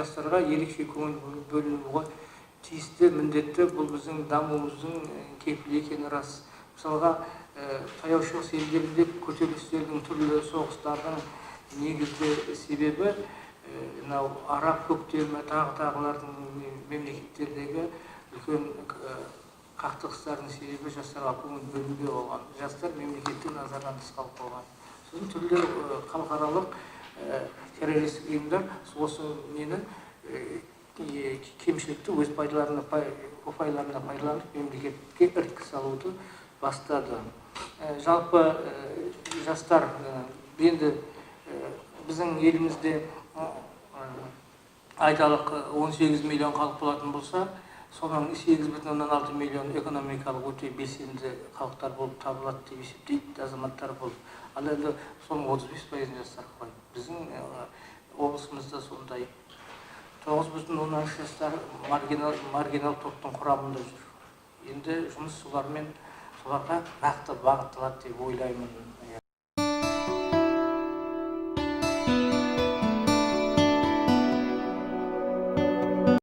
жастарға ерекше көңіл бөлінуге тиісті, міндетті. Бұл біздің дамуымыздың кепілі екені рас. Мысалға, таяу шығыс елдерінде көтерілістердің, түрлі соғыстардың негізгі себебі мынау араб көктемі, тағылардың мемлекеттердегі үлкен қақтығыстардың себебі жастарға көңіл бөлінбей болған. Жастар мемлекеттің назарынан тыс қалып қойған. Сосын түрлі халықаралық террористік ұйымдар осы нені кемшілікті өз ұпайларына пайдаланып мемлекетке іріткі салуды бастады. Жалпы жастар енді біздің елімізде айталық 18 миллион халық болатын болса, соның 8,6 миллион экономикалық өте белсенді халықтар болып табылады деп есептейді, азаматтар болып. Ал енді соның 35% жастар құрайды. Біздің облысымызда сондай 9,10 жастар маргинал топтың құрамында жүр. Енді жұмыс соларға нақты бағытталады деп ойлаймын.